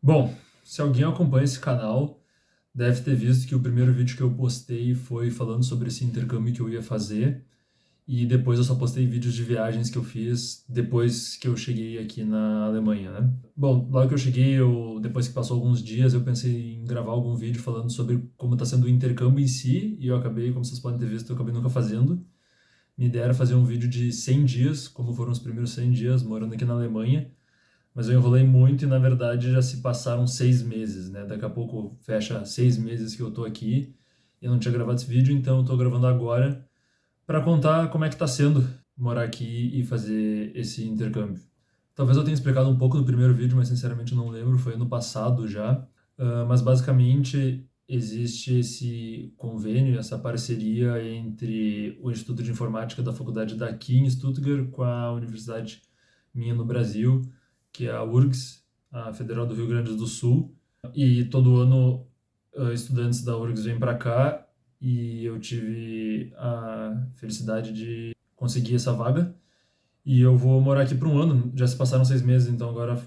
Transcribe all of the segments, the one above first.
Bom, se alguém acompanha esse canal, deve ter visto que o primeiro vídeo que eu postei foi falando sobre esse intercâmbio que eu ia fazer, e depois eu só postei vídeos de viagens que eu fiz depois que eu cheguei aqui na Alemanha, né? Bom, logo que eu cheguei, depois que passou alguns dias, eu pensei em gravar algum vídeo falando sobre como está sendo o intercâmbio em si, e eu acabei, como vocês podem ter visto, eu acabei nunca fazendo. Minha ideia era fazer um vídeo de 100 dias, como foram os primeiros 100 dias morando aqui na Alemanha, mas eu enrolei muito e, na verdade, já se passaram 6 meses, né? Daqui a pouco fecha 6 meses que eu tô aqui. Eu não tinha gravado esse vídeo, então eu tô gravando agora para contar como é que tá sendo morar aqui e fazer esse intercâmbio. Talvez eu tenha explicado um pouco no primeiro vídeo, mas sinceramente eu não lembro, foi ano passado já. Mas basicamente existe esse convênio, essa parceria entre o Instituto de Informática da faculdade daqui em Stuttgart com a universidade minha no Brasil, que é a URGS, a Federal do Rio Grande do Sul. E todo ano estudantes da URGS vêm para cá e eu tive a felicidade de conseguir essa vaga. E eu vou morar aqui por um ano, já se passaram 6 meses, então agora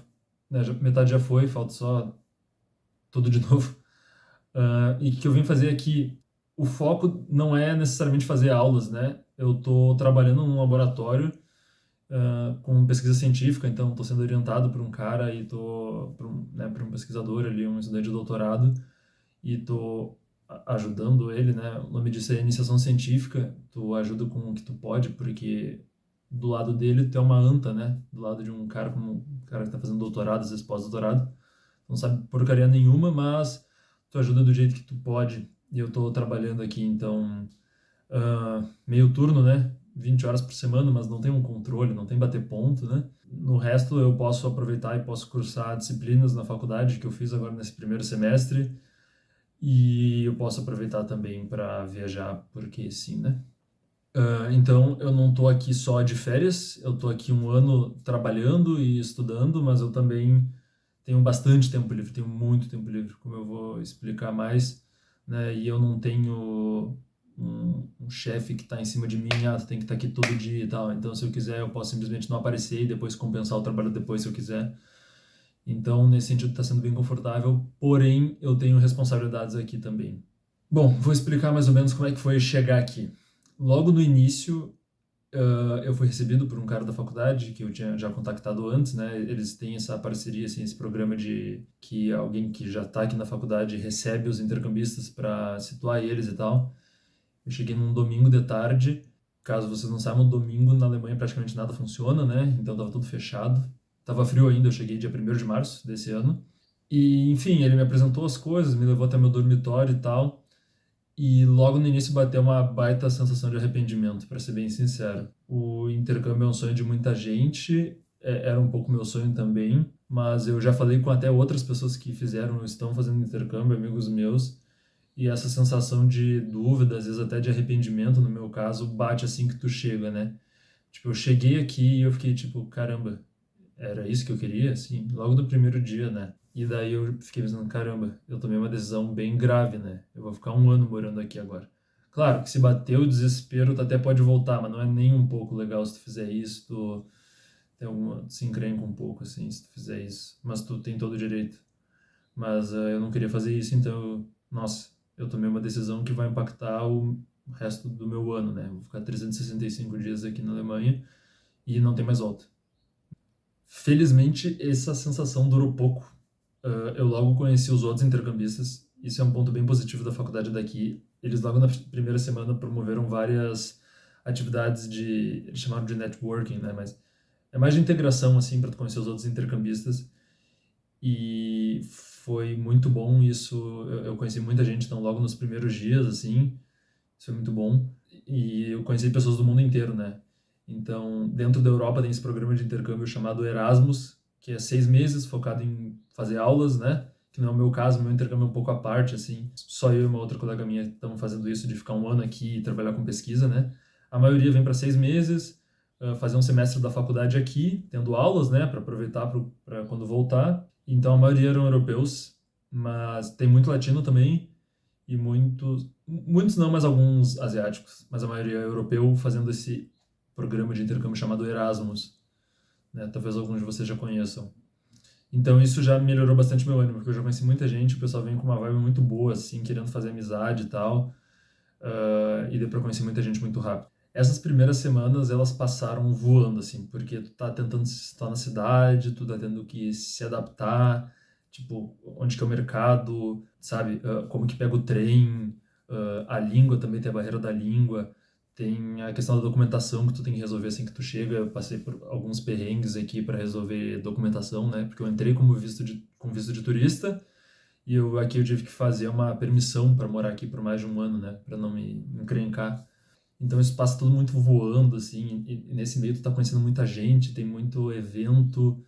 né, metade já foi, falta só tudo de novo. E o que eu vim fazer aqui, o foco não é necessariamente fazer aulas, né? Eu estou trabalhando num laboratório com pesquisa científica, então estou sendo orientado por um cara e estou por um pesquisador ali, um estudante de doutorado, e estou ajudando ele, né? O nome disso é iniciação científica. Tu ajuda com o que tu pode, porque do lado dele tu é uma anta, né? Do lado de um cara como um cara que está fazendo doutorado, às vezes pós-doutorado, não sabe porcaria nenhuma, mas tu ajuda do jeito que tu pode. E eu estou trabalhando aqui, então meio turno, né? 20 horas por semana, mas não tem um controle, não tem bater ponto, né? No resto eu posso aproveitar e posso cursar disciplinas na faculdade que eu fiz agora nesse primeiro semestre, e eu posso aproveitar também para viajar, porque sim, né? Então eu não estou aqui só de férias, eu estou aqui um ano trabalhando e estudando, mas eu também tenho bastante tempo livre, tenho muito tempo livre, como eu vou explicar mais, né? E eu não tenho um chefe que está em cima de mim, tu tem que estar aqui todo dia e tal. Então, se eu quiser, eu posso simplesmente não aparecer e depois compensar o trabalho depois, se eu quiser. Então, nesse sentido, está sendo bem confortável, porém, eu tenho responsabilidades aqui também. Bom, vou explicar mais ou menos como é que foi chegar aqui. Logo no início, eu fui recebido por um cara da faculdade que eu tinha já contactado antes, né? Eles têm essa parceria, assim, esse programa de que alguém que já está aqui na faculdade recebe os intercambistas para situar eles e tal. Eu cheguei num domingo de tarde. Caso vocês não saibam, domingo na Alemanha praticamente nada funciona, né? Então tava tudo fechado. Tava frio ainda, eu cheguei dia 1º de março desse ano. E, enfim, ele me apresentou as coisas, me levou até meu dormitório e tal. E logo no início bateu uma baita sensação de arrependimento, para ser bem sincero. O intercâmbio é um sonho de muita gente, era um pouco meu sonho também, mas eu já falei com até outras pessoas que fizeram ou estão fazendo intercâmbio, amigos meus, e essa sensação de dúvida, às vezes até de arrependimento, no meu caso, bate assim que tu chega, né? Tipo, eu cheguei aqui e eu fiquei tipo, caramba, era isso que eu queria, assim, logo do primeiro dia, né? E daí eu fiquei pensando, caramba, eu tomei uma decisão bem grave, né? Eu vou ficar um ano morando aqui agora. Claro que se bater o desespero, tu até pode voltar, mas não é nem um pouco legal se tu fizer isso, tu se encrenca um pouco, assim, se tu fizer isso. Mas tu tem todo o direito. Mas eu não queria fazer isso, então, nossa, eu tomei uma decisão que vai impactar o resto do meu ano, né? Vou ficar 365 dias aqui na Alemanha e não tem mais volta. Felizmente, essa sensação durou pouco. Eu logo conheci os outros intercambistas. Isso é um ponto bem positivo da faculdade daqui. Eles logo na primeira semana promoveram várias atividades de, eles chamaram de networking, né? Mas é mais de integração, assim, para tu conhecer os outros intercambistas. E foi muito bom isso. Eu conheci muita gente, então, logo nos primeiros dias, assim. Isso foi muito bom. E eu conheci pessoas do mundo inteiro, né? Então, dentro da Europa tem esse programa de intercâmbio chamado Erasmus, que é 6 meses focado em fazer aulas, né? Que não é o meu caso, meu intercâmbio é um pouco à parte, assim. Só eu e uma outra colega minha estamos fazendo isso de ficar um ano aqui e trabalhar com pesquisa, né? A maioria vem para 6 meses, fazer um semestre da faculdade aqui, tendo aulas, né? Para aproveitar para quando voltar. Então, a maioria eram europeus, mas tem muito latino também e muitos não, mas alguns asiáticos, mas a maioria é europeu, fazendo esse programa de intercâmbio chamado Erasmus, né? Talvez alguns de vocês já conheçam. Então isso já melhorou bastante meu ânimo, porque eu já conheci muita gente, o pessoal vem com uma vibe muito boa, assim, querendo fazer amizade e tal, e deu pra conhecer muita gente muito rápido. Essas primeiras semanas, elas passaram voando, assim, porque tu tá tentando se situar na cidade, tu tá tendo que se adaptar, tipo, onde que é o mercado, sabe, como que pega o trem, a língua também tem a barreira da língua, tem a questão da documentação que tu tem que resolver assim que tu chega. Eu passei por alguns perrengues aqui para resolver documentação, né, porque eu entrei com visto de turista, e aqui eu tive que fazer uma permissão para morar aqui por mais de um ano, né, para não me encrencar. Então isso passa tudo muito voando, assim, e nesse meio tu tá conhecendo muita gente, tem muito evento,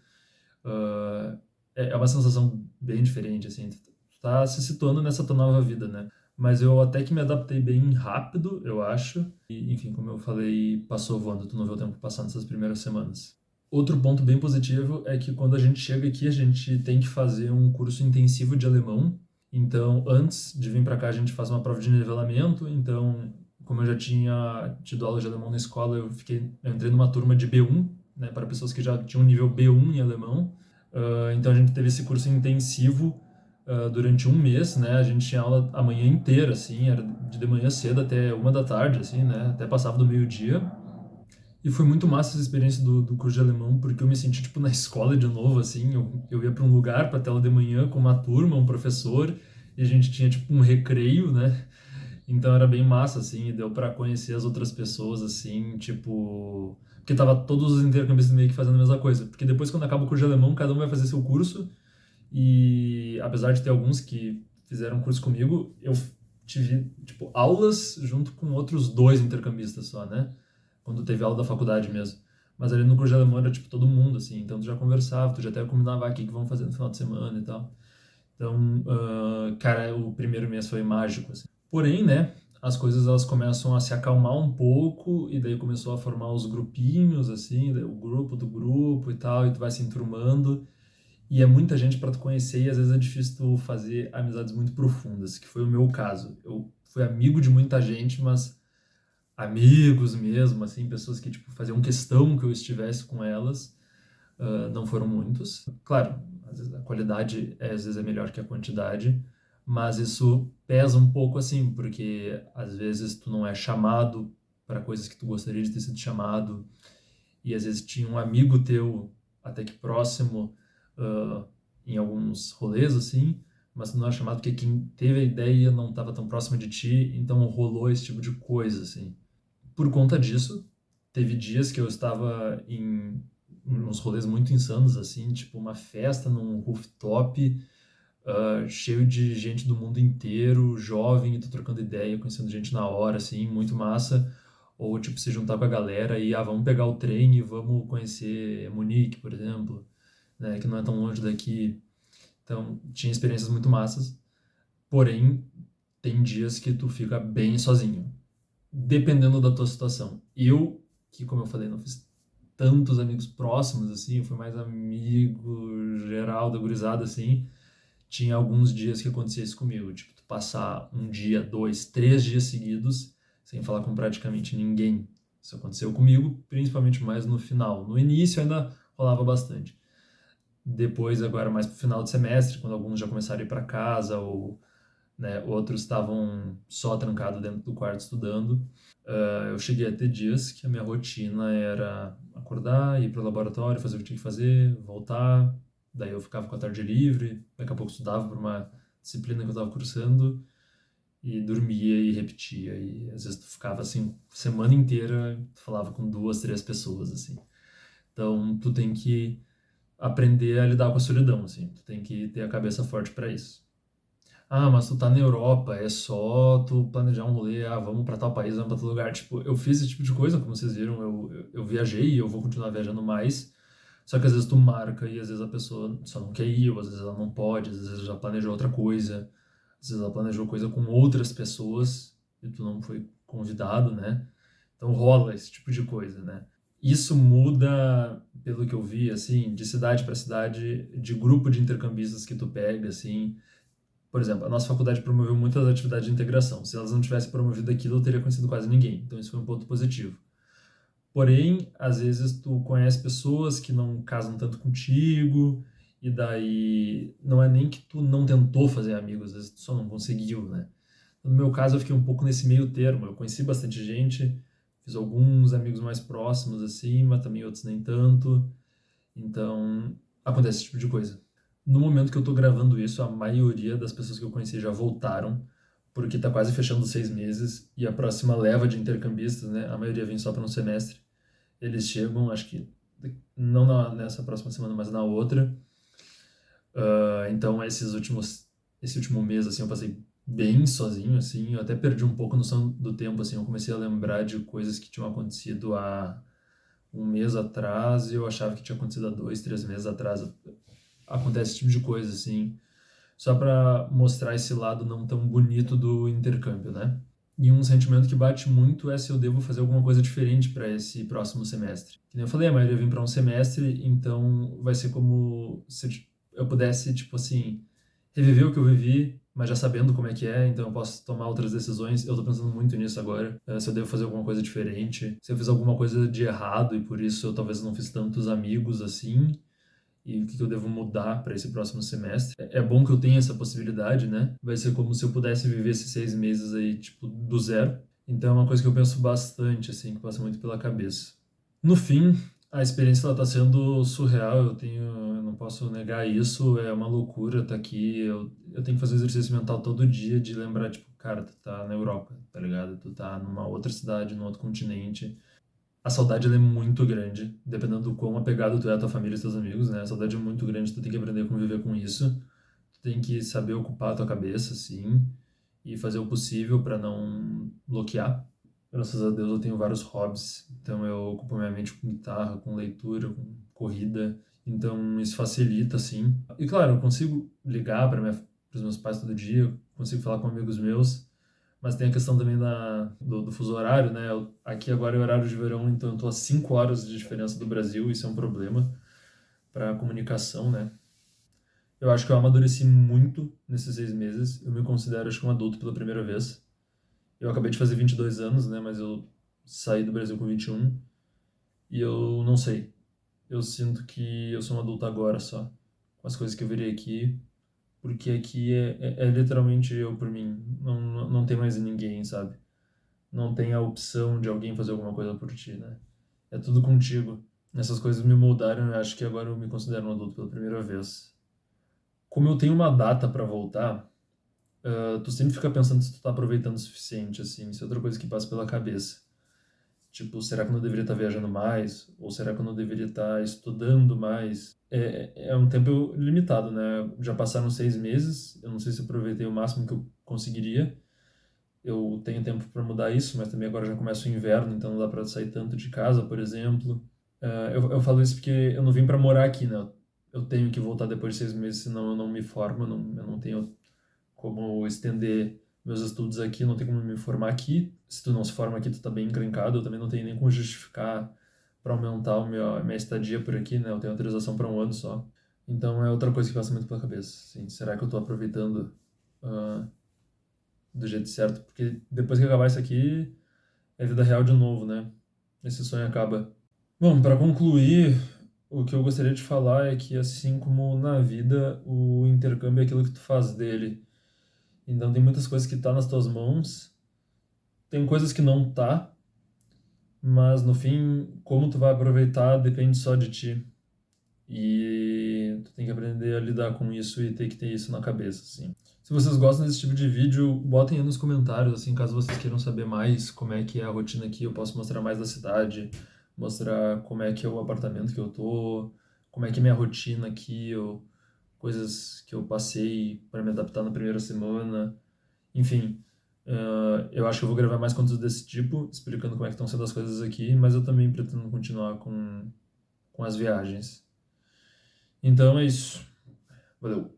ah, é uma sensação bem diferente, assim, tu tá se situando nessa tua nova vida, né? Mas eu até que me adaptei bem rápido, eu acho, e enfim, como eu falei, passou voando, tu não vê o tempo passar nessas primeiras semanas. Outro ponto bem positivo é que quando a gente chega aqui, a gente tem que fazer um curso intensivo de alemão. Então, antes de vir para cá, a gente faz uma prova de nivelamento. Então, como eu já tinha tido aula de alemão na escola, eu entrei numa turma de B1, né, para pessoas que já tinham nível B1 em alemão. Então, a gente teve esse curso intensivo durante um mês, né? A gente tinha aula a manhã inteira, assim, era de manhã cedo até 1 da tarde, assim, né? Até passava do meio-dia. E foi muito massa essa experiência do curso de alemão, porque eu me senti, tipo, na escola de novo, assim. Eu ia para um lugar, para tela de manhã, com uma turma, um professor, e a gente tinha, tipo, um recreio, né? Então era bem massa, assim, e deu para conhecer as outras pessoas, assim, tipo... Porque tava todos os intercambistas meio que fazendo a mesma coisa. Porque depois, quando acaba o curso de alemão, cada um vai fazer seu curso, e apesar de ter alguns que fizeram curso comigo, eu tive, tipo, aulas junto com outros dois intercambistas só, né? Quando teve aula da faculdade mesmo. Mas ali no curso de alemão era, tipo, todo mundo, assim. Então tu já conversava, tu já até combinava aqui que vamos fazer no final de semana e tal. Então, cara, o primeiro mês foi mágico, assim. Porém, né, as coisas elas começam a se acalmar um pouco, e daí começou a formar os grupinhos, assim, daí o grupo do grupo e tal, e tu vai se enturmando. E é muita gente para tu conhecer, e às vezes é difícil tu fazer amizades muito profundas, que foi o meu caso. Eu fui amigo de muita gente, mas amigos mesmo, assim, pessoas que tipo faziam questão que eu estivesse com elas, não foram muitos. Claro, às vezes a qualidade às vezes é melhor que a quantidade, mas isso pesa um pouco assim, porque às vezes tu não é chamado para coisas que tu gostaria de ter sido chamado, e às vezes tinha um amigo teu até que próximo, uh, em alguns rolês, assim, mas tu não era chamado porque quem teve a ideia não estava tão próximo de ti, então rolou esse tipo de coisa, assim. Por conta disso, teve dias que eu estava em uns rolês muito insanos, assim, tipo uma festa num rooftop, cheio de gente do mundo inteiro, jovem, e tô trocando ideia, conhecendo gente na hora, assim, muito massa. Ou, tipo, se juntar com a galera e, vamos pegar o trem e vamos conhecer Munique, por exemplo, né, que não é tão longe daqui. Então, tinha experiências muito massas. Porém, tem dias que tu fica bem sozinho, dependendo da tua situação. Eu, que como eu falei, não fiz tantos amigos próximos, assim, eu fui mais amigo geral da gurizada, assim, tinha alguns dias que acontecia isso comigo, tipo, tu passar um dia, dois, 3 dias seguidos sem falar com praticamente ninguém. Isso aconteceu comigo, principalmente mais no final. No início ainda rolava bastante. Depois, agora mais pro final do semestre, quando alguns já começaram a ir para casa, ou né, outros estavam só trancados dentro do quarto estudando, eu cheguei a ter dias que a minha rotina era acordar, ir para o laboratório, fazer o que tinha que fazer, voltar, daí eu ficava com a tarde livre, daqui a pouco estudava por uma disciplina que eu estava cursando, e dormia e repetia, e às vezes tu ficava assim, semana inteira, tu falava com duas, três pessoas, assim. Então tu tem que aprender a lidar com a solidão, assim, tu tem que ter a cabeça forte para isso. Ah, mas tu tá na Europa, é só tu planejar um rolê, vamos pra tal país, vamos pra tal lugar. Tipo, eu fiz esse tipo de coisa, como vocês viram, eu viajei e eu vou continuar viajando mais. Só que às vezes tu marca e às vezes a pessoa só não quer ir, ou às vezes ela não pode, às vezes já planejou outra coisa, às vezes ela planejou coisa com outras pessoas e tu não foi convidado, né? Então rola esse tipo de coisa, né? Isso muda, pelo que eu vi, assim, de cidade para cidade, de grupo de intercambistas que tu pega, assim. Por exemplo, a nossa faculdade promoveu muitas atividades de integração. Se elas não tivessem promovido aquilo, eu teria conhecido quase ninguém. Então isso foi um ponto positivo. Porém, às vezes tu conhece pessoas que não casam tanto contigo, E daí, não é nem que tu não tentou fazer amigos, às vezes tu só não conseguiu, né? No meu caso, eu fiquei um pouco nesse meio termo. Eu conheci bastante gente, fiz alguns amigos mais próximos, assim, mas também outros nem tanto. Então, acontece esse tipo de coisa. No momento que eu tô gravando isso, a maioria das pessoas que eu conheci já voltaram, porque tá quase fechando 6 meses, e a próxima leva de intercambistas, né? A maioria vem só para um semestre. Eles chegam, acho que não nessa próxima semana, mas na outra. Então, esse último mês, assim, eu passei bem sozinho, assim, eu até perdi um pouco a noção do tempo, assim, eu comecei a lembrar de coisas que tinham acontecido há um mês atrás e eu achava que tinha acontecido há 2, 3 meses atrás. Acontece esse tipo de coisa, assim, só para mostrar esse lado não tão bonito do intercâmbio, né? E um sentimento que bate muito é se eu devo fazer alguma coisa diferente para esse próximo semestre. Que nem eu falei, a maioria vem para um semestre, então vai ser como se eu pudesse, tipo assim, reviver o que eu vivi, mas já sabendo como é que é, então eu posso tomar outras decisões. Eu tô pensando muito nisso agora, se eu devo fazer alguma coisa diferente, se eu fiz alguma coisa de errado e por isso eu talvez não fiz tantos amigos assim, e o que eu devo mudar para esse próximo semestre. É bom que eu tenha essa possibilidade, né? Vai ser como se eu pudesse viver esses 6 meses aí, tipo, do zero. Então é uma coisa que eu penso bastante, assim, que passa muito pela cabeça. No fim, a experiência ela tá sendo surreal, eu não posso negar isso, é uma loucura tá aqui, eu tenho que fazer exercício mental todo dia de lembrar, tipo, cara, tu tá na Europa, tá ligado? Tu tá numa outra cidade, num outro continente, a saudade ela é muito grande, dependendo do quão apegado tu é à tua família e teus amigos, né? A saudade é muito grande, tu tem que aprender a conviver com isso. Tu tem que saber ocupar a tua cabeça, assim, e fazer o possível para não bloquear. Graças a Deus eu tenho vários hobbies, então eu ocupo minha mente com guitarra, com leitura, com corrida, então isso facilita, assim. E claro, eu consigo ligar para os meus pais todo dia, eu consigo falar com amigos meus, mas tem a questão também do fuso horário, né? Aqui agora é horário de verão, então eu tô a 5 horas de diferença do Brasil, isso é um problema para a comunicação, né? Eu acho que eu amadureci muito nesses 6 meses, eu me considero, acho que um adulto pela primeira vez. Eu acabei de fazer 22 anos, né? Mas eu saí do Brasil com 21 e eu não sei. Eu sinto que eu sou um adulto agora só, com as coisas que eu virei aqui, porque aqui é literalmente eu por mim, não tem mais ninguém, sabe? Não tem a opção de alguém fazer alguma coisa por ti, né? É tudo contigo. Essas coisas me moldaram e acho que agora eu me considero um adulto pela primeira vez. Como eu tenho uma data pra voltar, tu sempre fica pensando se tu tá aproveitando o suficiente, assim. Isso é outra coisa que passa pela cabeça. Tipo, será que eu não deveria estar viajando mais? Ou será que eu não deveria estar estudando mais? É um tempo limitado, né? Já passaram 6 meses, eu não sei se eu aproveitei o máximo que eu conseguiria. Eu tenho tempo para mudar isso, mas também agora já começa o inverno, então não dá para sair tanto de casa, por exemplo. Eu falo isso porque eu não vim para morar aqui, né? Eu tenho que voltar depois de 6 meses, senão eu não me formo, eu não tenho como estender meus estudos aqui, não tenho como me formar aqui. Se tu não se forma aqui, tu tá bem encrencado, eu também não tenho nem como justificar para aumentar a minha estadia por aqui, né? Eu tenho autorização para um ano só. Então é outra coisa que passa muito pela cabeça, assim, será que eu tô aproveitando ah, do jeito certo? Porque depois que acabar isso aqui, é vida real de novo, né? Esse sonho acaba. Bom, para concluir, o que eu gostaria de falar é que, assim como na vida, o intercâmbio é aquilo que tu faz dele. Então, tem muitas coisas que tá nas tuas mãos, tem coisas que não tá, mas no fim, como tu vai aproveitar depende só de ti. E tu tem que aprender a lidar com isso e ter que ter isso na cabeça, assim. Se vocês gostam desse tipo de vídeo, botem aí nos comentários, assim, caso vocês queiram saber mais como é que é a rotina aqui, eu posso mostrar mais da cidade, mostrar como é que é o apartamento que eu tô, como é que é minha rotina aqui, coisas que eu passei para me adaptar na primeira semana, enfim. Eu acho que eu vou gravar mais conteúdo desse tipo, explicando como é que estão sendo as coisas aqui, mas eu também pretendo continuar com as viagens. Então é isso. Valeu.